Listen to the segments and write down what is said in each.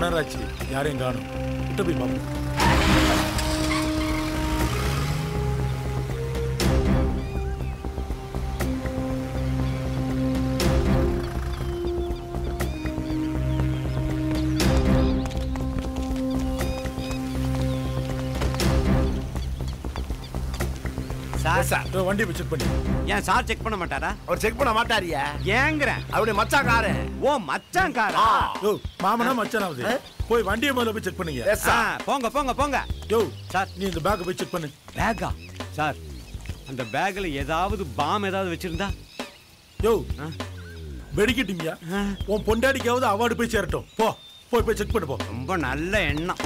நேரம் ஆச்சு, யாரையும் காணும். விட்டு போய் பாப்போம். வண்டி செக் பண்ணி. ஏன் சார் செக் பண்ண மாட்டாரா? அவர் செக் பண்ண மாட்டாரியா? ஏங்கறேன். அவருடைய மச்சான் காரு. ஓ மச்சான் காரா? யோ மாமனா மச்சானாவது. போய் வண்டியை முதல்ல போய் செக் பண்ணுங்க. போங்க போங்க போங்க. யோ சார் நீ இந்த பேக் போய் செக் பண்ணு. பேக்கா? சார் அந்த பேக்ல ஏதாவது பாம் ஏதாவது வச்சிருந்தா? யோ வெடிக்கிட்டீங்க. உன் பொண்டாடிக்காவது அவார்டு போய் சேரட்டும். போ போய் செக் பண்ணு போ. ரொம்ப நல்ல எண்ணம்.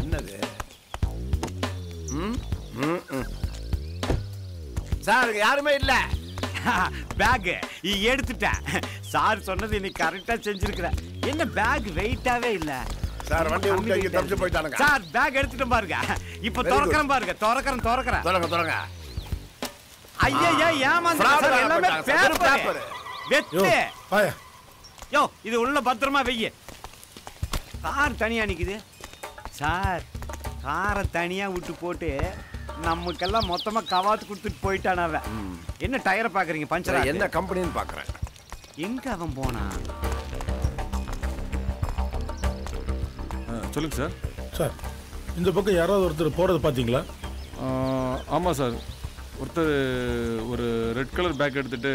என்னது? சார் யாருமே இல்ல. பேக் எடுத்துட்டேன். சார் சொன்னது இன்னைக்கு கரெக்டா செஞ்சிருக்கிறேன். என்ன பேக் வெயிட்டாவே இல்ல. சார் வண்டி விட்டு இங்க தப்பிச்சு போயிட்டானுங்க. சார் பேக் எடுத்துட்டேன் பாருங்க. இப்ப திறக்கறேன் பாருங்க. திறக்கறேன். தொடங்க. ஐயா ஏமாந்து சார் எல்லாமே பேப்பர். வெத்து. வாயா. யோ இது உள்ள பத்திரமா வெய்ய. கார் தனியா நிக்குது. சார் காரை தனியா விட்டு போட்டு நமக்கெல்லாம் மொத்தமா கவாத்து கொடுத்துட்டு போயிட்டான் அவன். என்ன டயரை பாக்குறீங்க? பஞ்சரா? என்ன கம்பெனின்னு பாக்குறேன். எங்க அவன் போனா? சொல்லுங்க சார். சார் இந்த பக்கம் யாராவது ஒருத்தர் போறது பாத்தீங்களா? ஆமாம் சார். ஒருத்தர் ஒரு ரெட் கலர் பேக் எடுத்துட்டு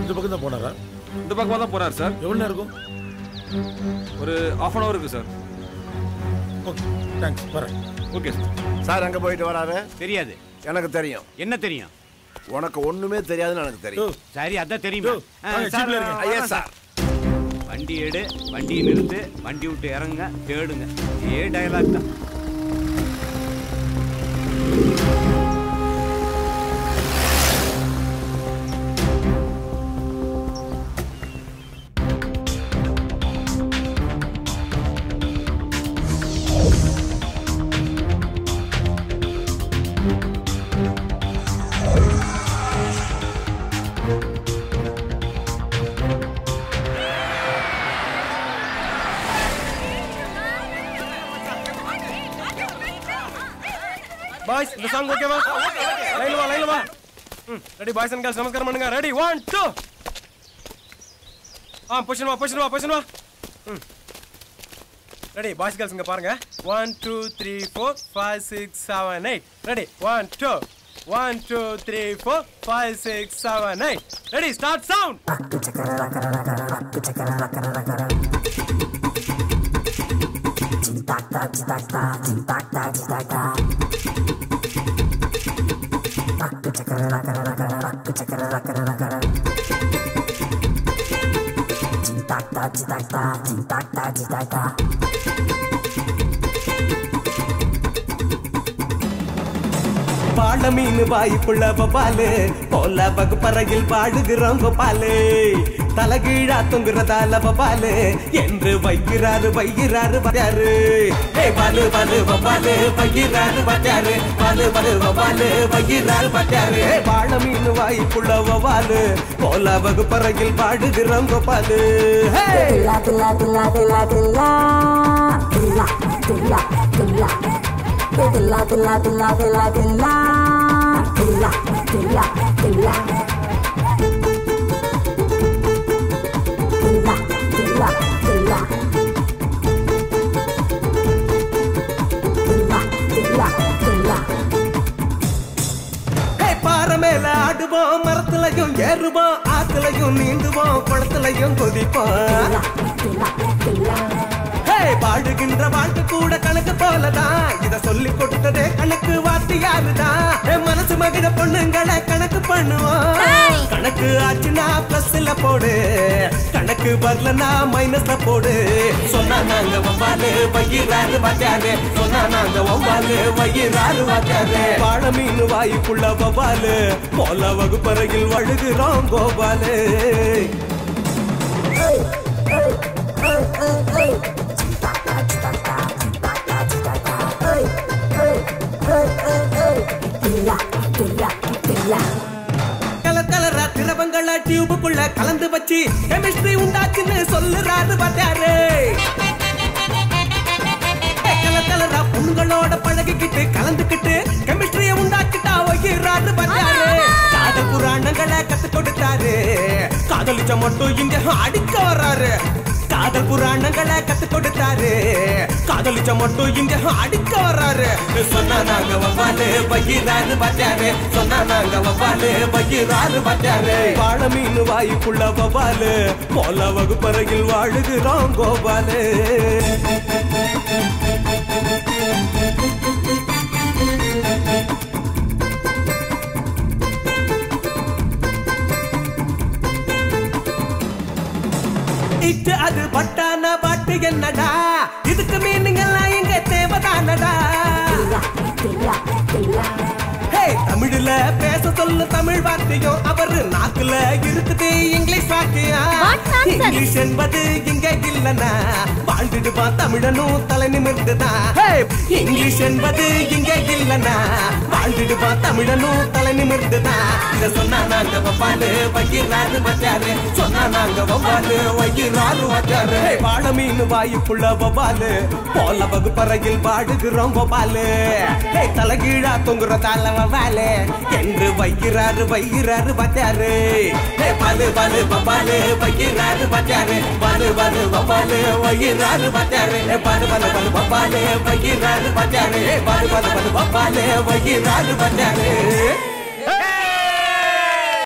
இந்த பக்கம் தான் போனாரா? இந்த பக்கமாக தான் போறாரு சார். எவ்வளவு நேரம் இருக்கும்? ஒரு ½ hour இருக்கு சார். Okay thanks. வரேன். Okay sir. சார் அங்க போயிட்டு வராரு. தெரியாது. எனக்கு தெரியும். என்ன தெரியும்? உனக்கு ஒண்ணுமே தெரியாதுன்னு எனக்கு தெரியும். சரி அதான் தெரியுமா? சார் வண்டி எடு, வண்டியை நிறுத்து, வண்டி விட்டு இறங்க, தேடுங்க. ஏ டயலாக் தான். Boys, the song okay va? Line va. Ready boys and girls, namaskaram பண்ணுங்க. Ready 1 2. Position va. Ready boys girls இங்க பாருங்க. 1 2 3 4 5 6 7 8. Ready 1 2 1 2 3 4 5 6 7 8. Ready start sound. பாட மீன் வாய்ப்புள்ள பபாலு போல வகுப்பறையில் பாடுகிறோம் கோபாலு தலகீழா தொங்குறதால பபாலு என்று வைக்கிறாரு பத்தியாரு பாலு பபாலு வைக்கிறாரு பத்தியாரு பாலு பபாலு வைக்கிறாரு பத்தியாரு பாட மீன் வாய்ப்புள்ள பபாலு போல வகுப்பறையில் பாடுகிறோம் Gopalu Dilla dilla dilla dilla dilla dilla dilla dilla dilla dilla dilla dilla dilla Hey பாரமேல ஆடுவோம் மரத்துலயும் ஏறுவோம் ஆத்துலயும் நீந்துவோம் குளத்துலயும் குதிப்போம் Hey வாழுகின்ற வாழ்க்கை கூட கணக்கு போலதான் இத சொல்லி கொடுத்ததே கணக்கு வாத்தியாருதான் மனசு மகிழ பொண்ணுங்களை கணக்கு பண்ணுவோம் கணக்கு ஆச்சுன்னா பிளஸ்ல போடு கணக்கு வரலனா மைனஸ்ல போடு சொன்னா நாங்க வம்பாலு வயிறாரு வாத்தியாரு சொன்னா நாங்க வம்பாலு வயிறாரு வாத்தியாரு வாழ மீன் வாய்க்குள்ள வவ்வாலு போல வகுப்பறையில் வழுகுறோம் கோபாலு கலரா திரவங்கள டியூபுக்குள்ள கலந்து வச்சு கெமிஸ்ட்ரி உண்டாச்சுன்னு சொல்லுறாரு வாத்தியாரு கலரா பொண்ணுங்களோட பழகிக்கிட்டு கலந்துக்கிட்டு கெமிஸ்ட்ரிய உண்டாக்கிட்டா வைக்கிறாரு வாத்தியாரு காதல் புராணங்களை கத்து கொடுத்தாரு காதலிச்ச மட்டும் இங்க அடிக்க வர்றாரு காதல் புராணங்களை கத்து கொடுத்தாரு காதலிச்ச மட்டும் இங்க அடிக்க வர்றாரு சொன்னா நாங்க வவ்வாலு வயிறாரு வாத்தியாரு சொன்னா நாங்க வவ்வாலு வயிறாரு வாத்தியாரு வாழ மீன் வாய்க்குள்ள வவ்வாலு போல வகுப்பறையில் வாழுகிறோம் கோபாலு அது பட்டான பாட்டு என்னடா இதுக்கு மீனிங் எல்லாம் எங்க தேவதானடா தமிழ்ல பேச சொல்லு தமிழ் வார்த்தையும் அவரு நாக்குல இருக்குது இங்கிலீஷ் வார்த்தையும் இங்கிலீஷ் என்பது இங்க இல்லனா வாழ்ந்துடுவா தமிழனும் தலை நிமிர்ந்துதான் இங்கிலீஷ் என்பது இங்க இல்லனா வாழ்ந்துடுவா தமிழனும் தலை நிமிர்ந்துதான் இத சொன்னா நாங்க வவ்வாலு வயிறாரு வாத்தியாரு சொன்னா நாங்க வவ்வாலு வயிறாரு வாத்தியாரு வாழ மீன் வாய்க்குள்ள வவ்வாலு போல வகுப்பறையில் வாழுகிறோம் வவ்வாலு தலைகீழா தொங்குற தாள வவ்வாலு என்று வைக்கிறாரு வாத்தியாரு பாலு பாலு வவ்வாலு வைக்கிறாரு வாத்தியாரு பாலு பாலு வவ்வாலு வைக்கிறாரு வாத்தியாரு பாலு பாலு பாலு வவ்வாலு வைக்கிறாரு வாத்தியாரு பாலு பாலு பாலு வவ்வாலு வைக்கிறாரு வாத்தியாரு